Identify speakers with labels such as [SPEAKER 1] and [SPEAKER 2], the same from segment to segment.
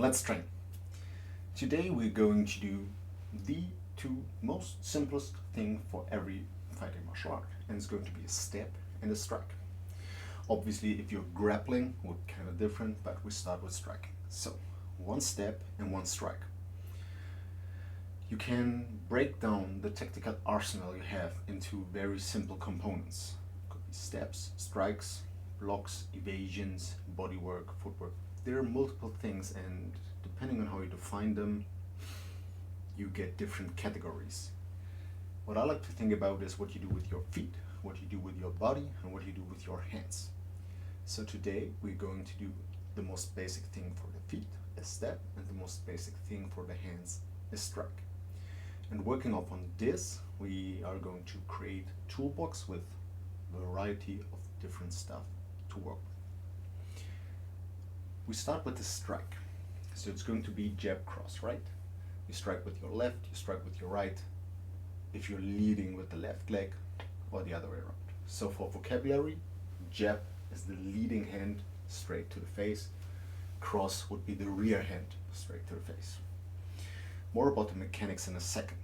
[SPEAKER 1] Let's train. Today we're going to do the two most simplest thing for every fighting martial art, and it's going to be a step and a strike. Obviously, if you're grappling, we're kind of different, but we start with striking. So, one step and one strike. You can break down the tactical arsenal you have into very simple components. Could be steps, strikes, blocks, evasions, bodywork, footwork. There are multiple things, and depending on how you define them, you get different categories. What I like to think about is what you do with your feet, what you do with your body, and what you do with your hands. So today we're going to do the most basic thing for the feet, a step, and the most basic thing for the hands, a strike. And working upon this, we are going to create a toolbox with a variety of different stuff to work with. We start with the strike. So it's going to be jab cross, right? You strike with your left, you strike with your right, if you're leading with the left leg, or the other way around. So for vocabulary, jab is the leading hand straight to the face, cross would be the rear hand straight to the face. More about the mechanics in a second.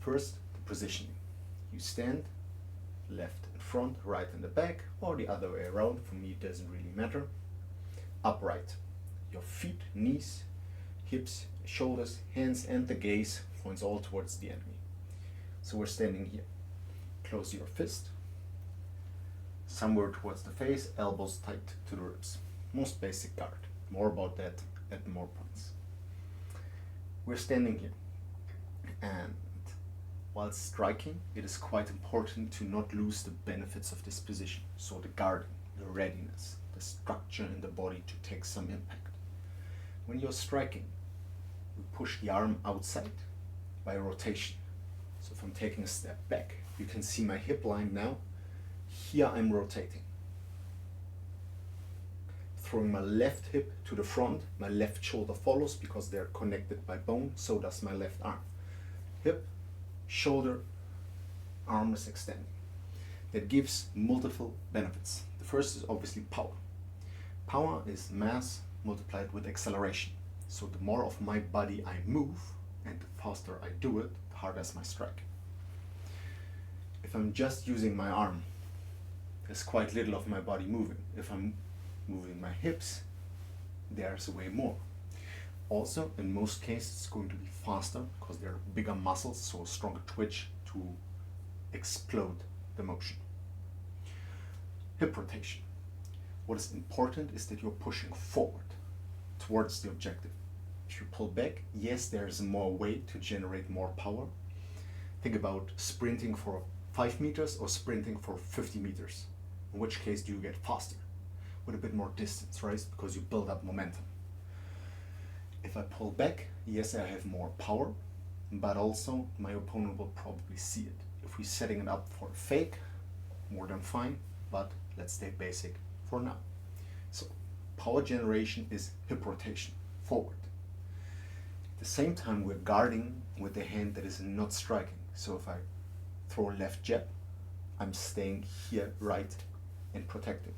[SPEAKER 1] First, the positioning. You stand left in front, right in the back, or the other way around. For me, it doesn't really matter. Upright. Your feet, knees, hips, shoulders, hands, and the gaze points all towards the enemy. So we're standing here. Close your fist, somewhere towards the face, elbows tight to the ribs. Most basic guard. More about that at more points. We're standing here, and while striking, it is quite important to not lose the benefits of this position. So the guarding, the readiness, the structure in the body to take some impact. When you're striking, we push the arm outside by rotation. So if I'm taking a step back, you can see my hip line now. Here I'm rotating. Throwing my left hip to the front, my left shoulder follows because they're connected by bone, so does my left arm. Hip, shoulder, arm is extending. That gives multiple benefits. The first is obviously power. Power is mass multiplied with acceleration. So the more of my body I move, and the faster I do it, the harder is my strike. If I'm just using my arm, there's quite little of my body moving. If I'm moving my hips, there's way more. Also, in most cases, it's going to be faster because there are bigger muscles, so a stronger twitch to explode the motion. Hip rotation. What is important is that you're pushing forward towards the objective. If you pull back, yes, there's more weight to generate more power. Think about sprinting for 5 meters or sprinting for 50 meters. In which case do you get faster? With a bit more distance, right? Because you build up momentum. If I pull back, yes, I have more power, but also my opponent will probably see it. If we're setting it up for a fake, more than fine, but let's stay basic for now. So power generation is hip rotation, forward. At the same time, we're guarding with the hand that is not striking. So if I throw a left jab, I'm staying here right and protecting.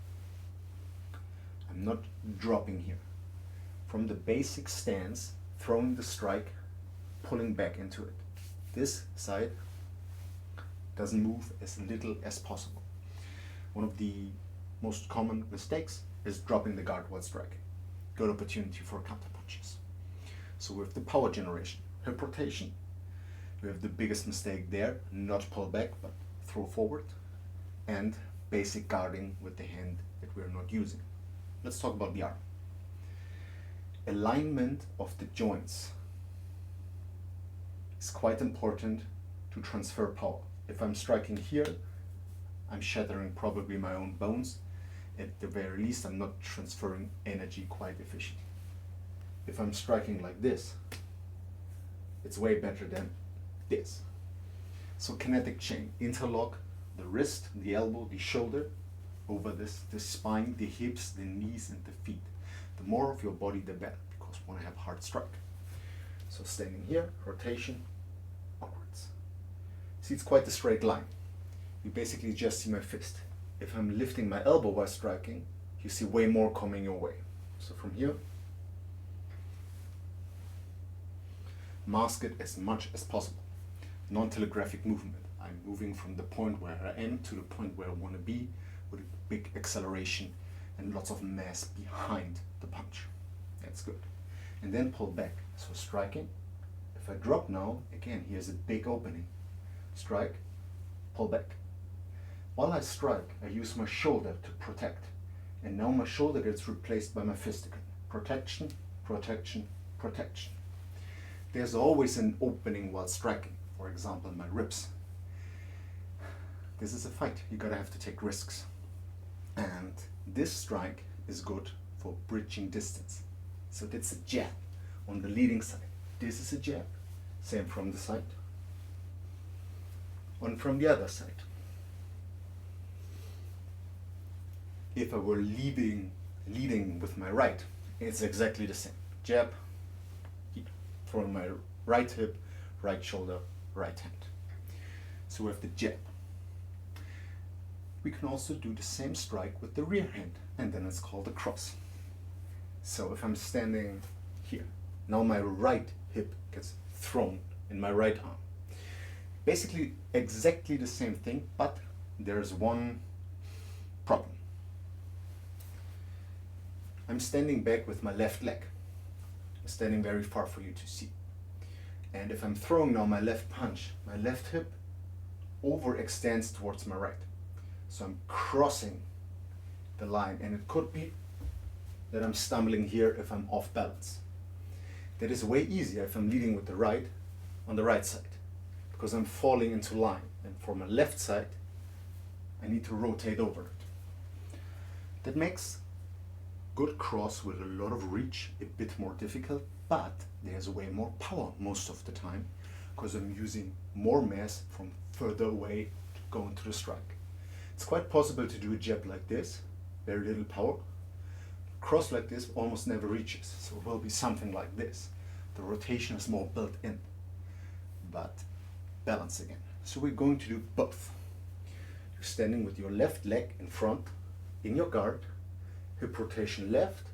[SPEAKER 1] I'm not dropping here. From the basic stance, throwing the strike, pulling back into it. This side doesn't move as little as possible. One of the most common mistakes is dropping the guard while striking. Good opportunity for counter punches. So with the power generation, hip rotation, we have the biggest mistake there, not pull back, but throw forward, and basic guarding with the hand that we're not using. Let's talk about the arm. Alignment of the joints is quite important to transfer power. If I'm striking here, I'm shattering probably my own bones. At the very least, I'm not transferring energy quite efficiently. If I'm striking like this, it's way better than this. So kinetic chain, interlock the wrist, the elbow, the shoulder, over this, the spine, the hips, the knees, and the feet. The more of your body, the better, because we want to have a hard strike. So standing here, rotation, upwards. See, it's quite a straight line. You basically just see my fist. If I'm lifting my elbow while striking, you see way more coming your way. So from here, mask it as much as possible. Non-telegraphic movement. I'm moving from the point where I am to the point where I want to be with a big acceleration and lots of mass behind the punch. That's good. And then pull back. So striking. If I drop now, again, here's a big opening. Strike, pull back. While I strike, I use my shoulder to protect. And now my shoulder gets replaced by my fist again. Protection, protection, protection. There's always an opening while striking. For example, my ribs. This is a fight. You gotta have to take risks. And this strike is good for bridging distance. So that's a jab on the leading side. This is a jab. Same from the side. And from the other side. If I were leading with my right, it's exactly the same. Jab, throwing my right hip, right shoulder, right hand. So we have the jab. We can also do the same strike with the rear hand, and then it's called a cross. So if I'm standing here, now my right hip gets thrown in my right arm. Basically exactly the same thing, but there's one problem. I'm standing back with my left leg. I'm standing very far for you to see. And if I'm throwing now my left punch, my left hip overextends towards my right. So I'm crossing the line, and it could be that I'm stumbling here if I'm off balance. That is way easier if I'm leading with the right on the right side, because I'm falling into line. And for my left side, I need to rotate over it. That makes good cross with a lot of reach a bit more difficult, but there's way more power most of the time, because I'm using more mass from further away to go into the strike. It's quite possible to do a jab like this, very little power. Cross like this almost never reaches, so it will be something like this. The rotation is more built in, but balance again. So we're going to do both. You're standing with your left leg in front, in your guard, hip rotation left,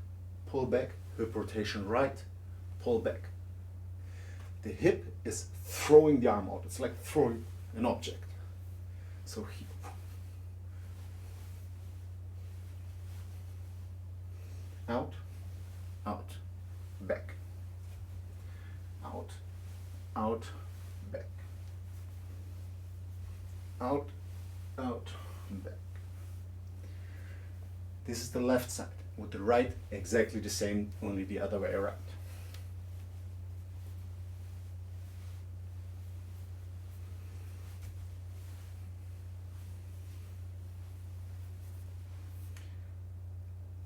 [SPEAKER 1] pull back, hip rotation right, pull back. The hip is throwing the arm out. It's like throwing an object. So here. Out, out, back. Out, out, back. Out, out, back. This is the left side. With the right, exactly the same, only the other way around.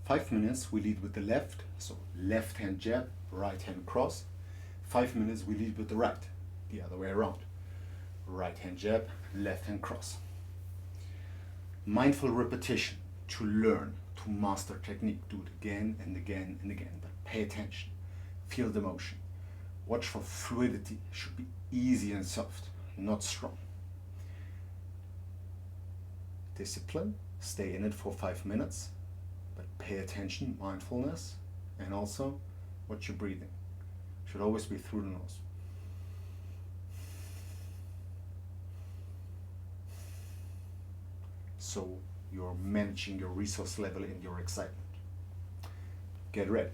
[SPEAKER 1] Five minutes we lead with the left, so left hand jab, right hand cross. 5 minutes we lead with the right, the other way around. Right hand jab, left hand cross. Mindful repetition to learn, to master technique. Do it again and again and again, but pay attention. Feel the motion. Watch for fluidity. It should be easy and soft, not strong. Discipline, stay in it for 5 minutes. But pay attention, mindfulness, and also watch your breathing. Should always be through the nose. So you're managing your resource level and your excitement. Get ready.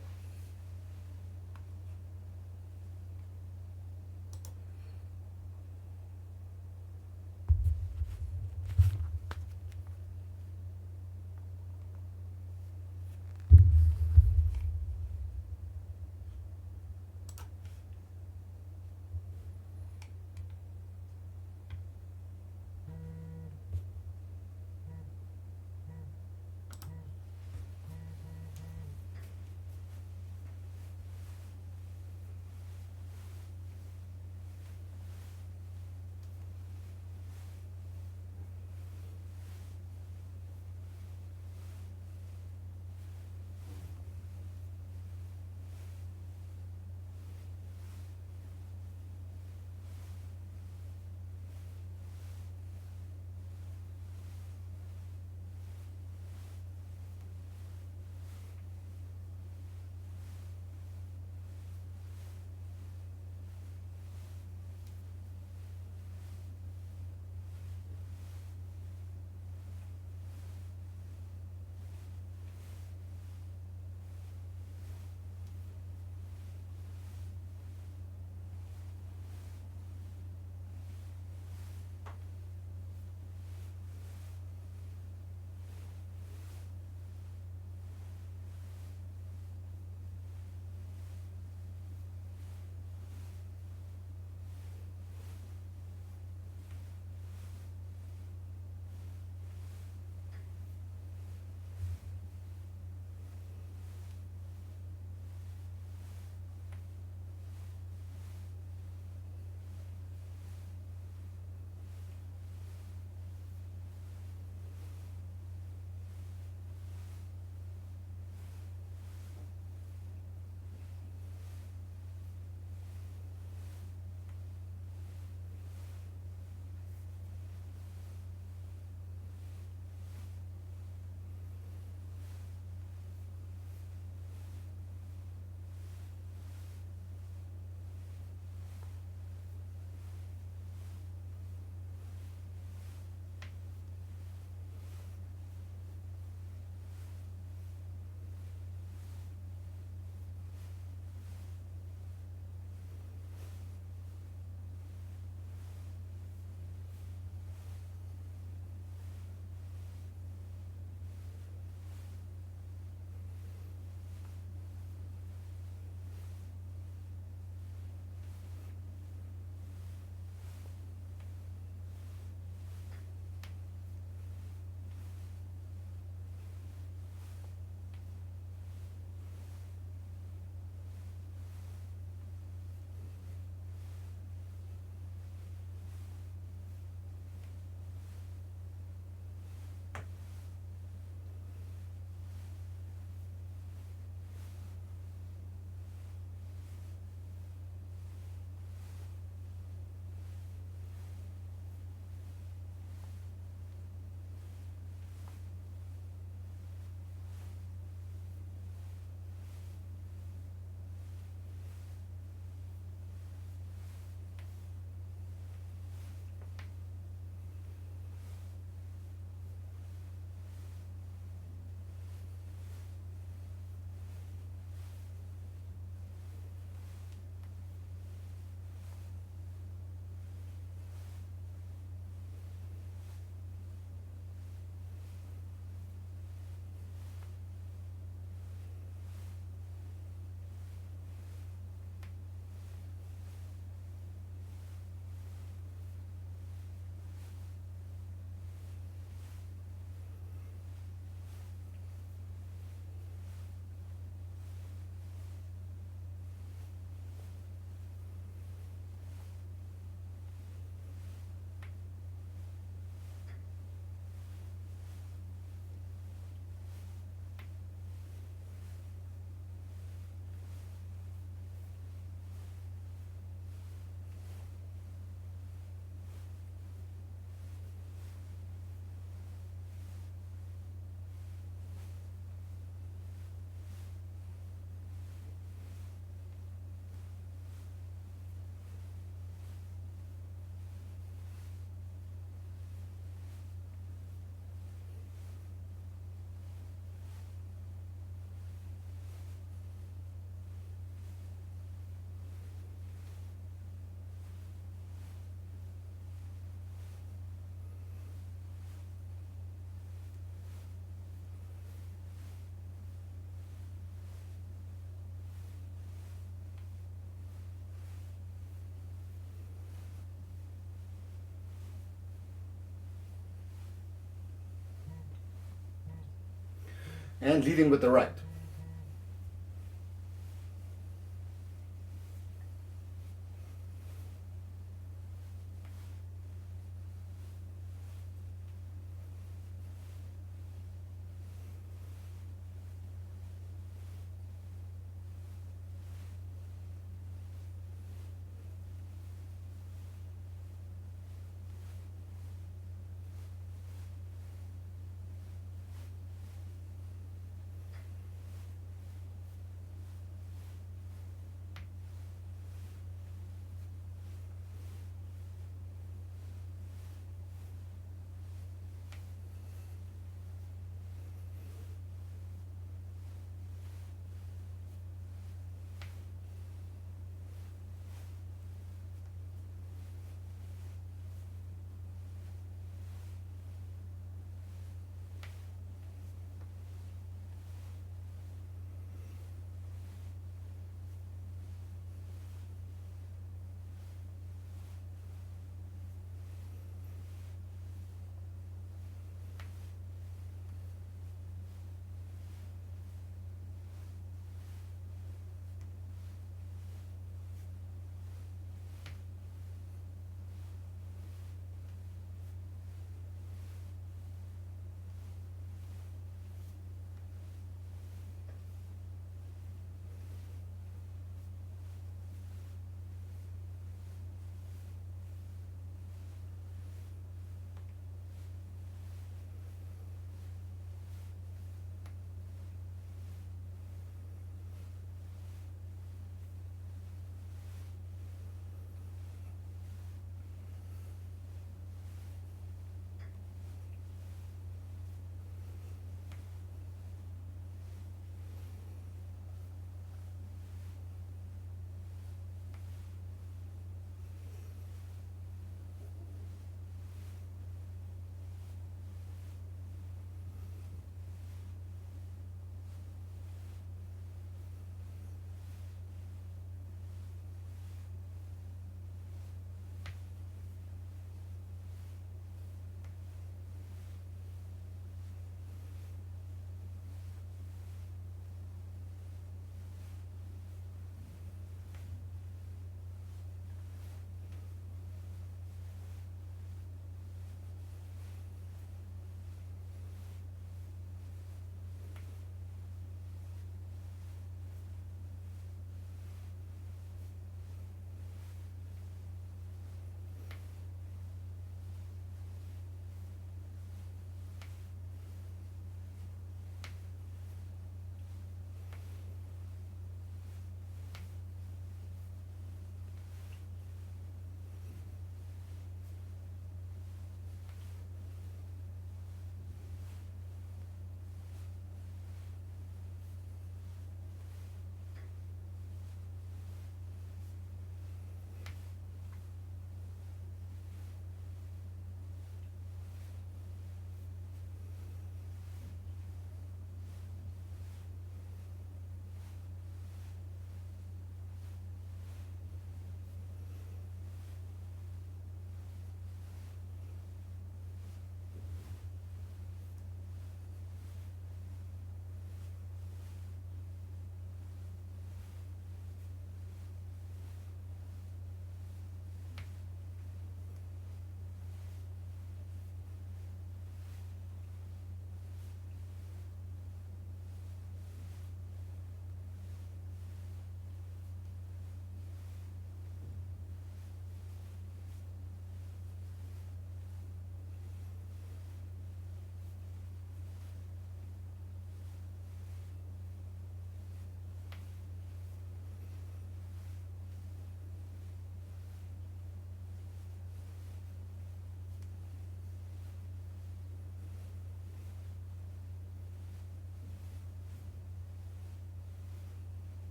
[SPEAKER 1] and leading with the right.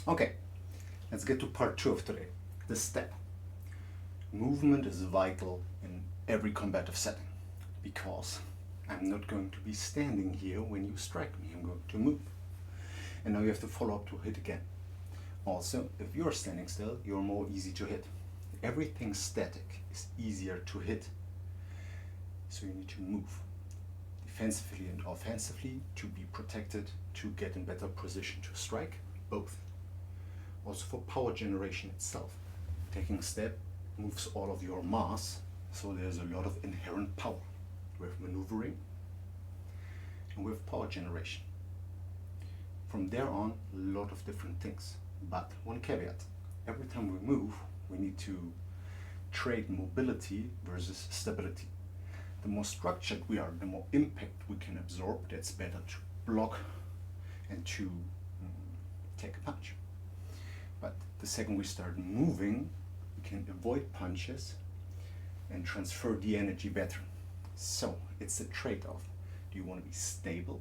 [SPEAKER 1] Okay, let's get to part 2 of today, the step. Movement is vital in every combative setting because I'm not going to be standing here when you strike me, I'm going to move. And now you have to follow up to hit again. Also, if you're standing still, you're more easy to hit. Everything static is easier to hit, so you need to move defensively and offensively to be protected, to get in better position to strike, both. Also for power generation itself, taking a step moves all of your mass, so there's a lot of inherent power with maneuvering and with power generation. From there on, a lot of different things, but one caveat: every time we move, we need to trade mobility versus stability. The more structured we are, the more impact we can absorb. That's better to block and to take a punch. But the second we start moving, we can avoid punches and transfer the energy better. So it's a trade-off. Do you want to be stable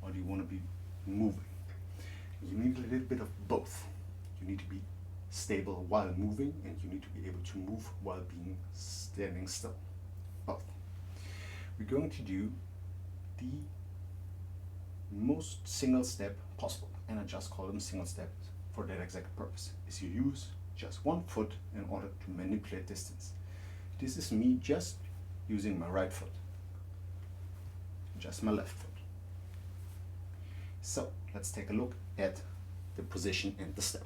[SPEAKER 1] or do you want to be moving? You need a little bit of both. You need to be stable while moving, and you need to be able to move while being standing still. Both. We're going to do the most single step possible, and I just call them single steps for that exact purpose. Is you use just one foot in order to manipulate distance. This is me just using my right foot, just my left foot. So let's take a look at the position and the step.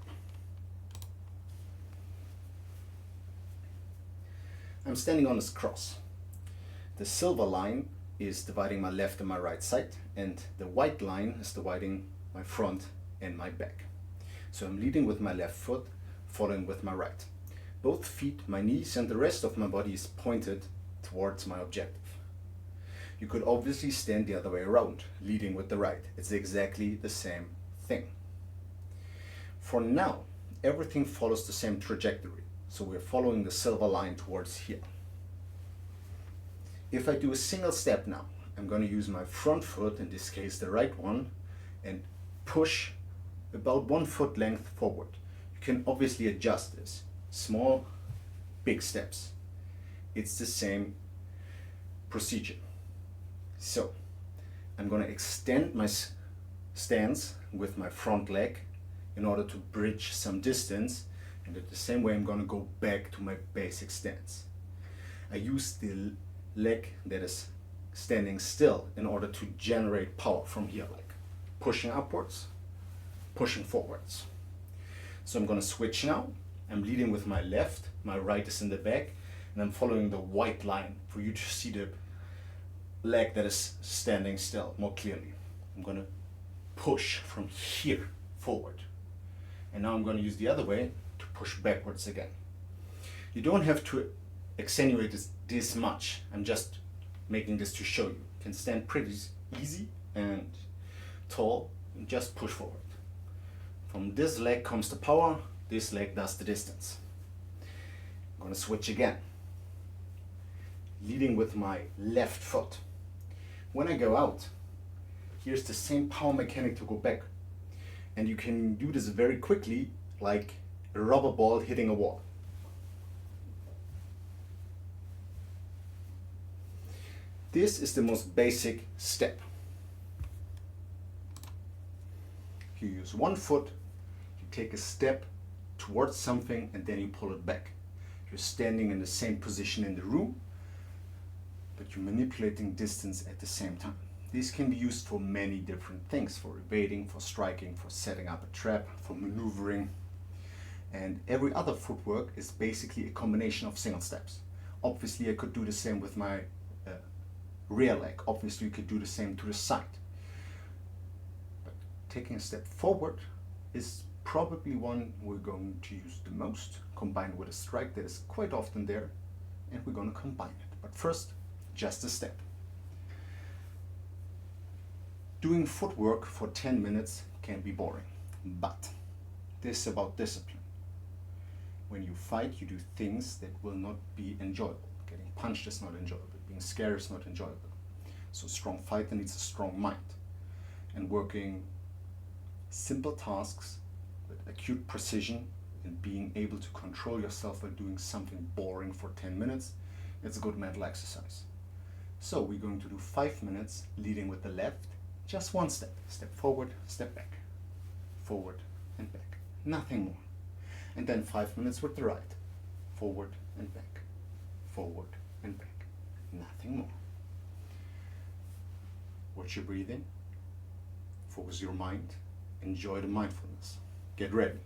[SPEAKER 1] I'm standing on this cross. The silver line is dividing my left and my right side, and the white line is dividing my front and my back. So I'm leading with my left foot, following with my right. Both feet, my knees, and the rest of my body is pointed towards my objective. You could obviously stand the other way around, leading with the right. It's exactly the same thing. For now, everything follows the same trajectory. So we're following the silver line towards here. If I do a single step now, I'm going to use my front foot, in this case the right one, and push about 1 foot length forward. You can obviously adjust this. Small, big steps. It's the same procedure. So I'm going to extend my stance with my front leg in order to bridge some distance, and at the same way I'm going to go back to my basic stance. I use the leg that is standing still in order to generate power from here, like pushing upwards, pushing forwards. So I'm going to switch now. I'm leading with my left, my right is in the back, and I'm following the white line for you to see the leg that is standing still more clearly. I'm going to push from here forward. And now I'm going to use the other way to push backwards again. You don't have to accentuate this much. I'm just making this to show you. You can stand pretty easy and tall and just push forward. From this leg comes the power, this leg does the distance. I'm going to switch again. Leading with my left foot. When I go out, here's the same power mechanic to go back. And you can do this very quickly, like a rubber ball hitting a wall. This is the most basic step. You use 1 foot, you take a step towards something, and then you pull it back. You're standing in the same position in the room, but you're manipulating distance at the same time. This can be used for many different things: for evading, for striking, for setting up a trap, for maneuvering. And every other footwork is basically a combination of single steps. Obviously I could do the same with my rear leg. Obviously you could do the same to the side. But taking a step forward is probably one we're going to use the most, combined with a strike that is quite often there, and we're going to combine it. But first, just a step. Doing footwork for 10 minutes can be boring, but this is about discipline. When you fight, you do things that will not be enjoyable. Getting punched is not enjoyable. Being scared is not enjoyable. So a strong fighter needs a strong mind. And working simple tasks with acute precision and being able to control yourself while doing something boring for 10 minutes, it's a good mental exercise. So we're going to do 5 minutes leading with the left, just one step. Step forward, step back. Forward and back. Nothing more. And then 5 minutes with the right. Forward and back. Forward and back. Nothing more. Watch your breathing. Focus your mind. Enjoy the mindfulness. Get ready.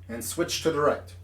[SPEAKER 1] and switch to the right.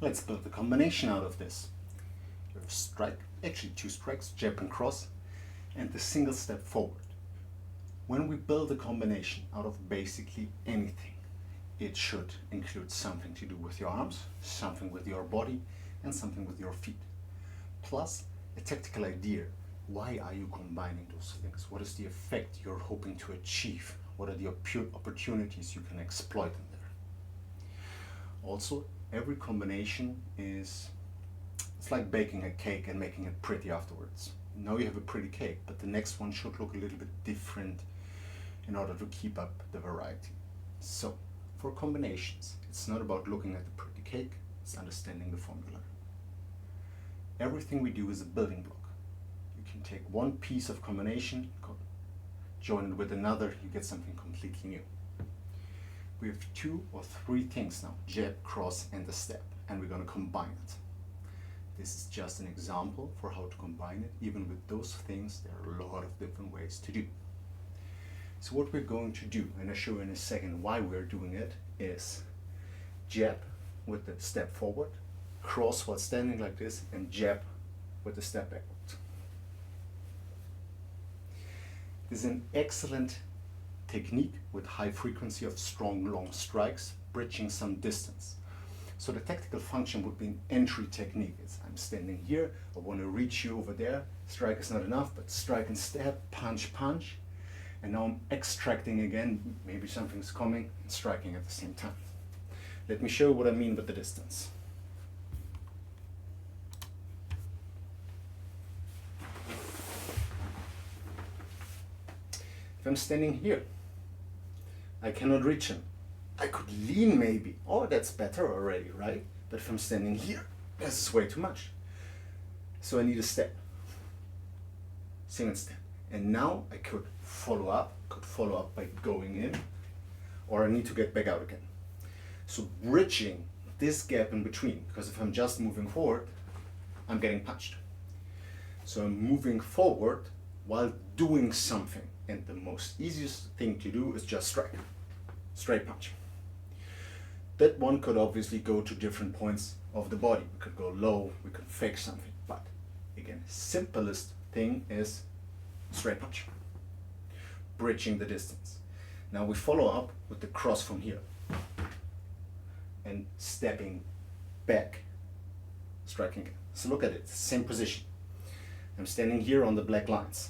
[SPEAKER 1] Let's build the combination out of this. You have strike, actually two strikes, jab and cross, and the single step forward. When we build a combination out of basically anything, it should include something to do with your arms, something with your body, and something with your feet. Plus a tactical idea. Why are you combining those things? What is the effect you're hoping to achieve? What are the opportunities you can exploit in there? Also, every combination it's like baking a cake and making it pretty afterwards. Now you have a pretty cake, but the next one should look a little bit different in order to keep up the variety. So, for combinations, it's not about looking at the pretty cake, it's understanding the formula. Everything we do is a building block. You can take one piece of combination, join it with another, you get something completely new. We have 2 or 3 things now, jab, cross, and the step, and we're going to combine it. This is just an example for how to combine it. Even with those things, there are a lot of different ways to do. So what we're going to do, and I'll show you in a second why we're doing it, is jab with the step forward, cross while standing like this, and jab with the step backward. This is an excellent technique with high frequency of strong long strikes, bridging some distance. So the tactical function would be an entry technique. It's I'm standing here, I want to reach you over there, strike is not enough, but strike and step, punch, punch, and now I'm extracting again, maybe something's coming, and striking at the same time. Let me show you what I mean with the distance. If I'm standing here, I cannot reach him. I could lean maybe. Oh, that's better already, right? But if I'm standing here, this is way too much. So I need a step. Single step. And now I could follow up by going in, or I need to get back out again. So bridging this gap in between, because if I'm just moving forward, I'm getting punched. So I'm moving forward while doing something. And the most easiest thing to do is just strike. Straight punch. That one could obviously go to different points of the body. We could go low, we could fake something. But again, simplest thing is straight punch. Bridging the distance. Now we follow up with the cross from here. And stepping back, striking again. So look at it, same position. I'm standing here on the black lines.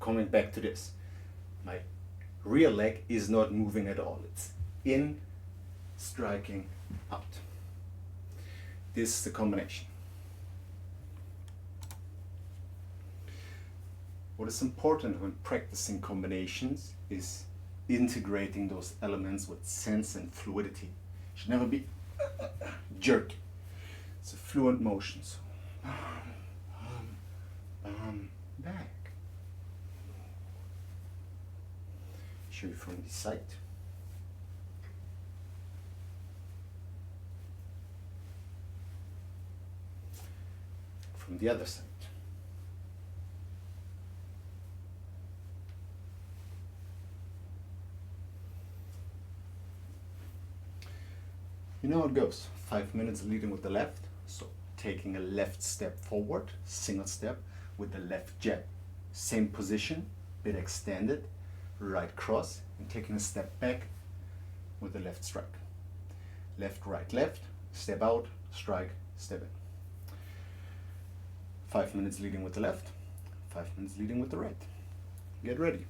[SPEAKER 1] Coming back to this, my rear leg is not moving at all. It's in, striking, out. This is the combination. What is important when practicing combinations is integrating those elements with sense and fluidity. It should never be jerky. It's a fluent motion. So, back. Show you from the side. From the other side. You know how it goes. 5 minutes leading with the left. So taking a left step forward, single step with the left jab. Same position, bit extended. Right cross, and taking a step back with the left strike. Left, right, left, step out, strike, step in. 5 minutes leading with the left, 5 minutes leading with the right. Get ready.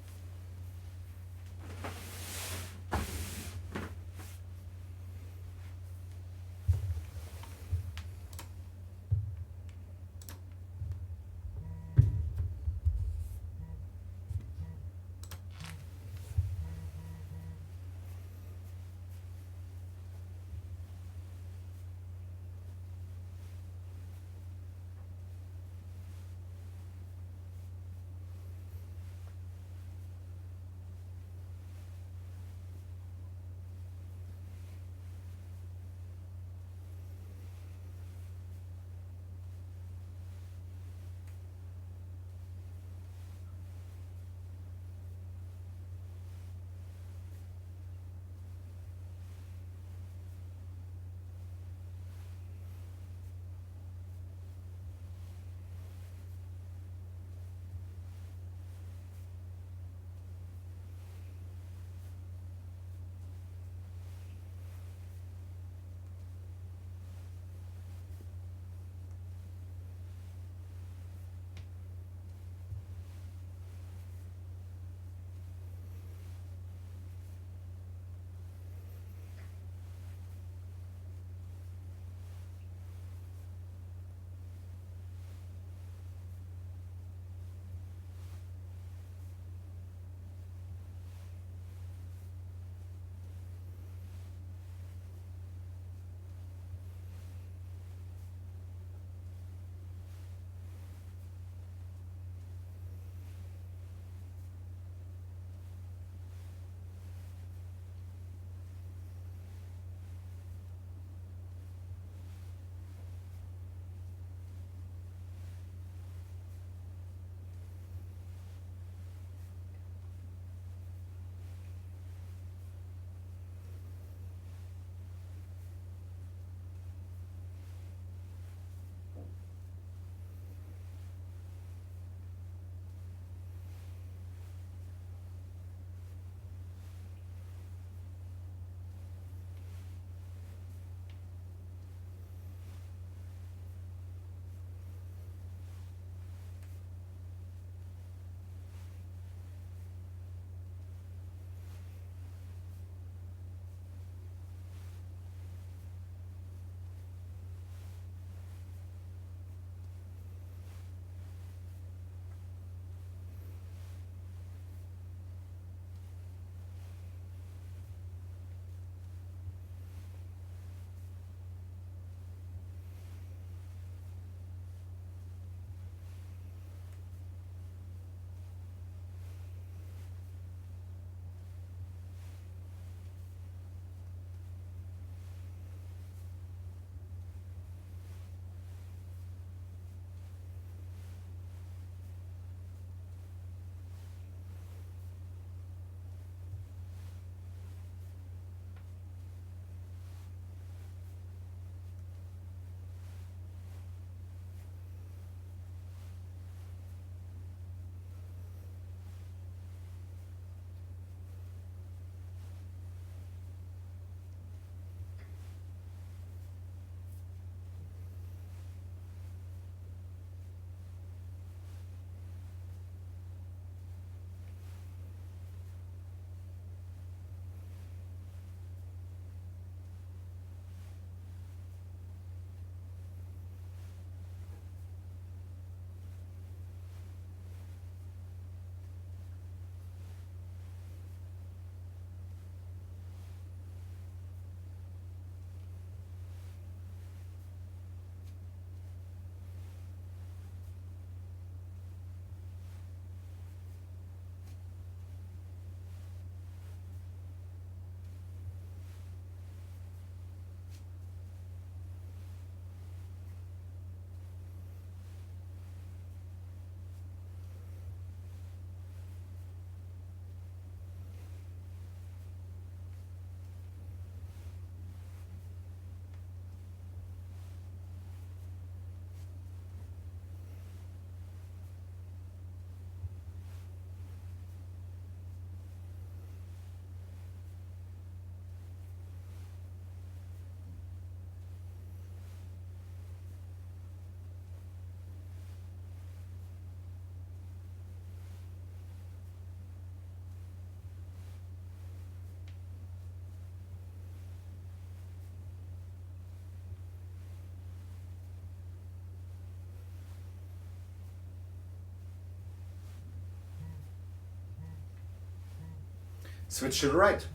[SPEAKER 1] Switch to the right.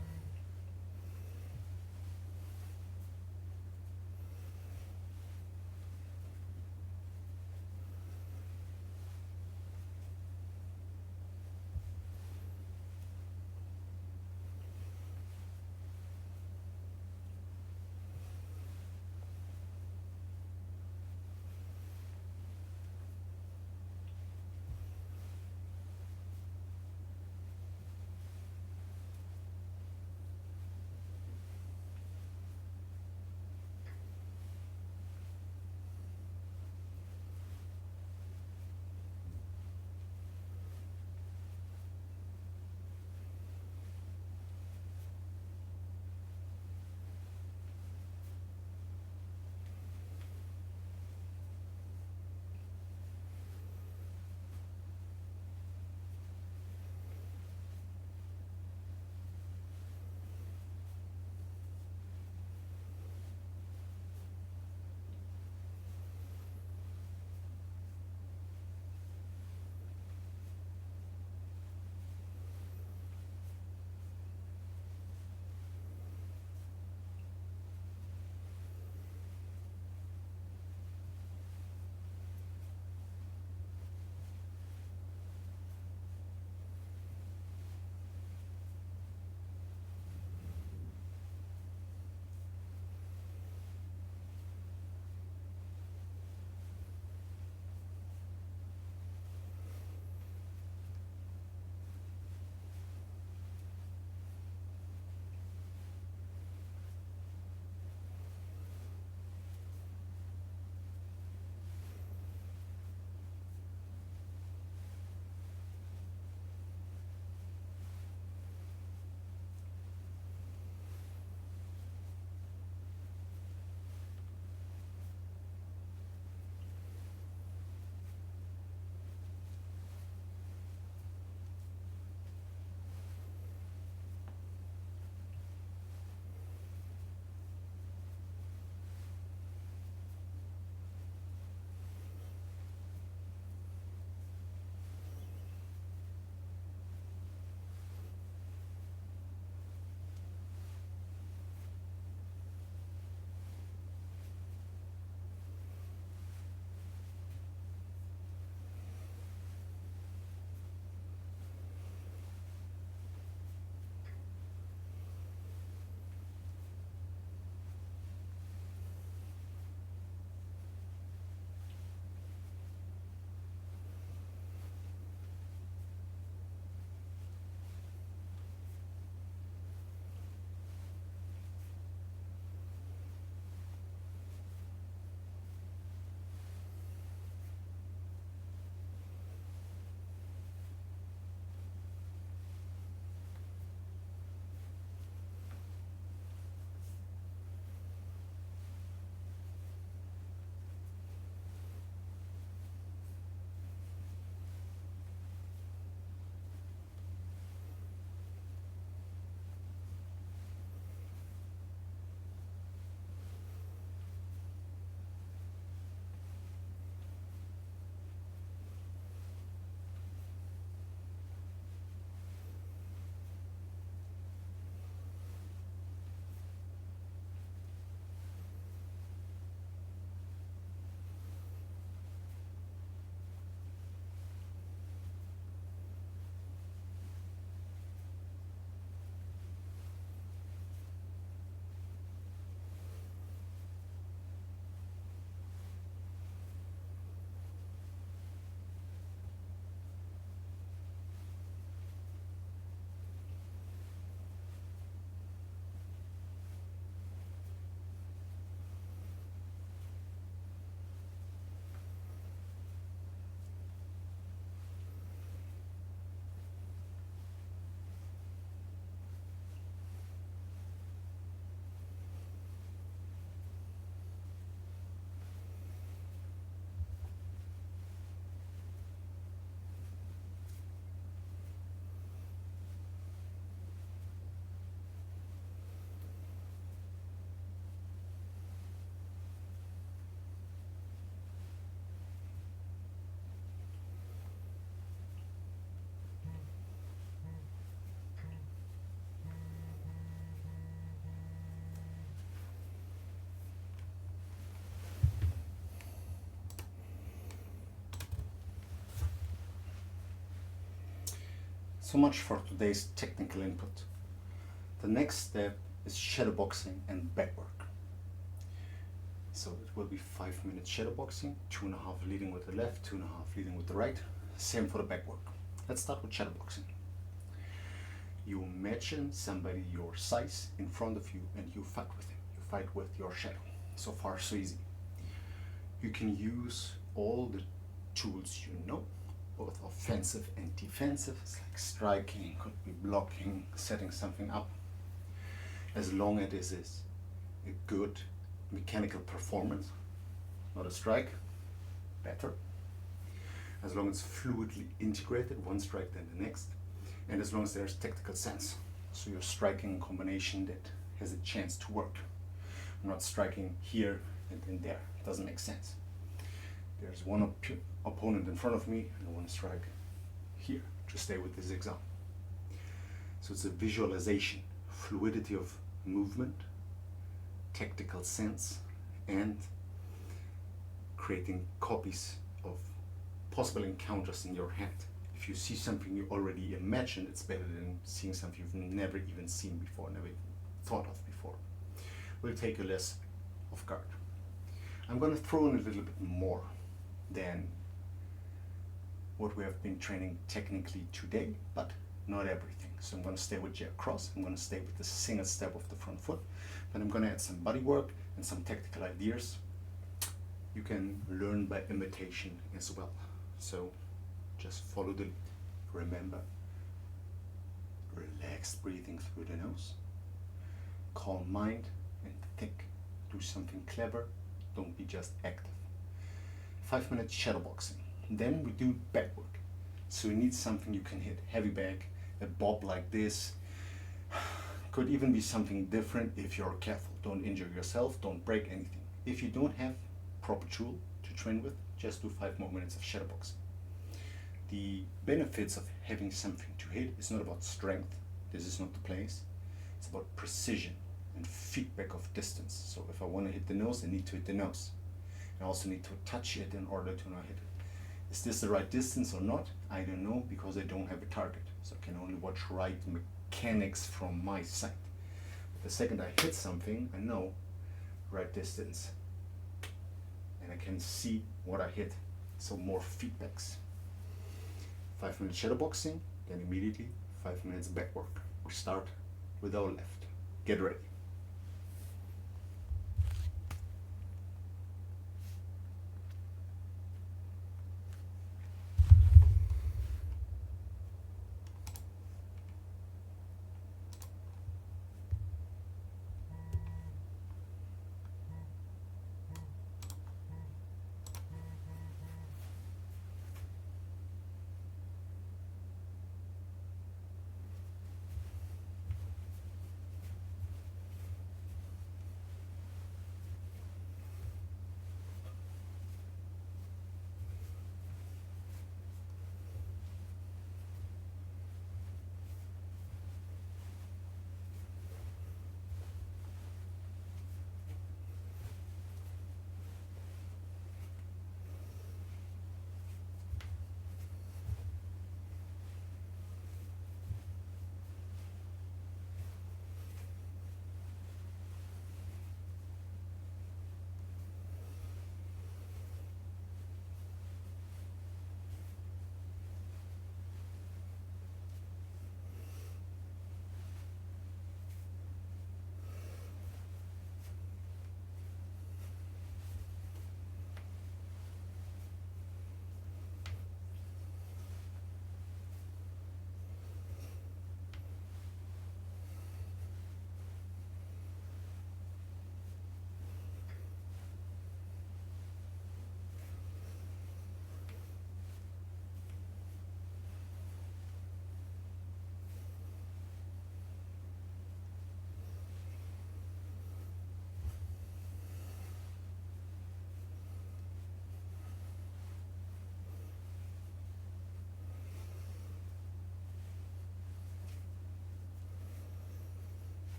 [SPEAKER 1] So much for today's technical input. The next step is shadowboxing and back work. So it will be 5 minutes shadowboxing, 2.5 leading with the left, 2.5 leading with the right. Same for the back work. Let's start with shadowboxing. You imagine somebody your size in front of you and you fight with him. You fight with your shadow. So far, so easy. You can use all the tools you know, both offensive and defensive. It's like striking, could be blocking, setting something up. As long as it is a good mechanical performance, not a strike, better. As long as it's fluidly integrated, one strike then the next, and as long as there's tactical sense. So you're striking a combination that has a chance to work. I'm not striking here and then there. It doesn't make sense. There's one opponent in front of me and I want to strike here, to stay with this example. So it's a visualization, fluidity of movement, tactical sense, and creating copies of possible encounters in your head. If you see something you already imagined, it's better than seeing something you've never even seen before, never even thought of before. Will take you less off guard. I'm going to throw in a little bit more than what we have been training technically today, but not everything. So I'm going to stay with jab cross, I'm going to stay with the single step of the front foot, but I'm going to add some body work and some tactical ideas. You can learn by imitation as well. So just follow the lead. Remember, relaxed breathing through the nose, calm mind and think. Do something clever, don't be just active. 5 minutes shadowboxing. Then we do back work. So you need something you can hit. Heavy back, a bob like this. Could even be something different if you're careful. Don't injure yourself, don't break anything. If you don't have proper tool to train with, just do 5 more minutes of shadowboxing. The benefits of having something to hit is not about strength. This is not the place. It's about precision and feedback of distance. So if I want to hit the nose, I need to hit the nose. I also need to touch it in order to not hit it. Is this the right distance or not? I don't know, because I don't have a target. So I can only watch right mechanics from my side. But the second I hit something, I know right distance. And I can see what I hit. So more feedbacks. 5 minutes shadowboxing, then immediately 5 minutes back work. We start with our left. Get ready.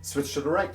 [SPEAKER 1] Switch to the right.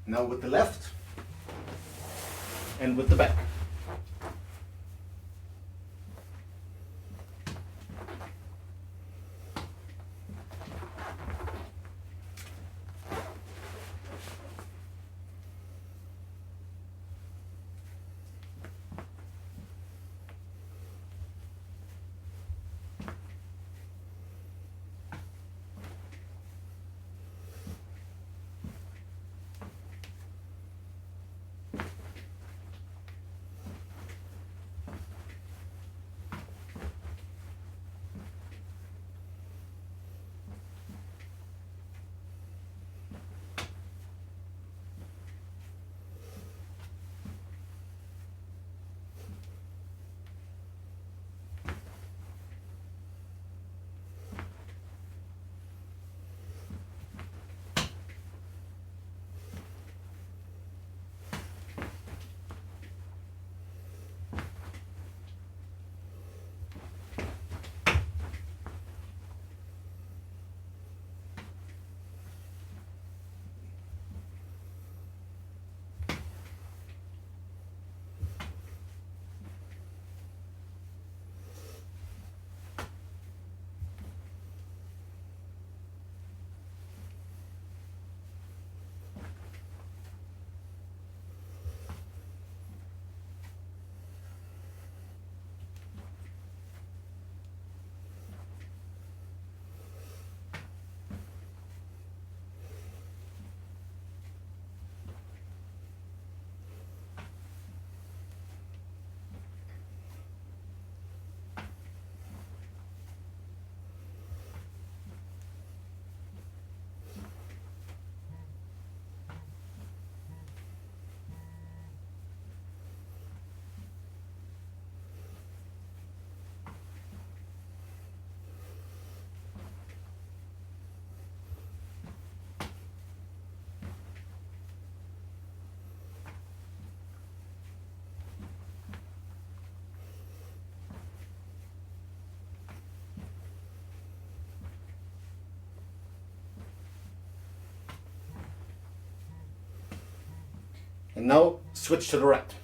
[SPEAKER 1] Now with the left and with the back. And now switch to the right.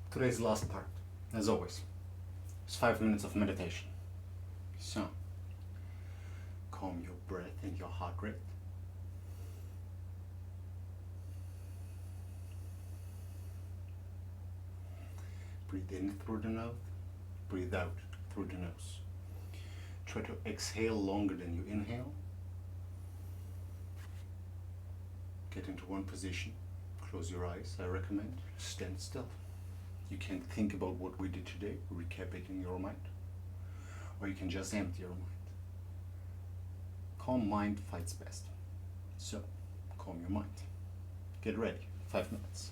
[SPEAKER 1] Today's last part, as always, is 5 minutes of meditation. So, calm your breath and your heart rate. Breathe in through the mouth, breathe out through the nose. Try to exhale longer than you inhale. Get into one position, close your eyes, I recommend, stand still. You can think about what we did today, recap it in your mind, or you can just empty your mind. Calm mind fights best. So, calm your mind. Get ready, 5 minutes.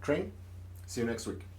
[SPEAKER 1] train. See you next week.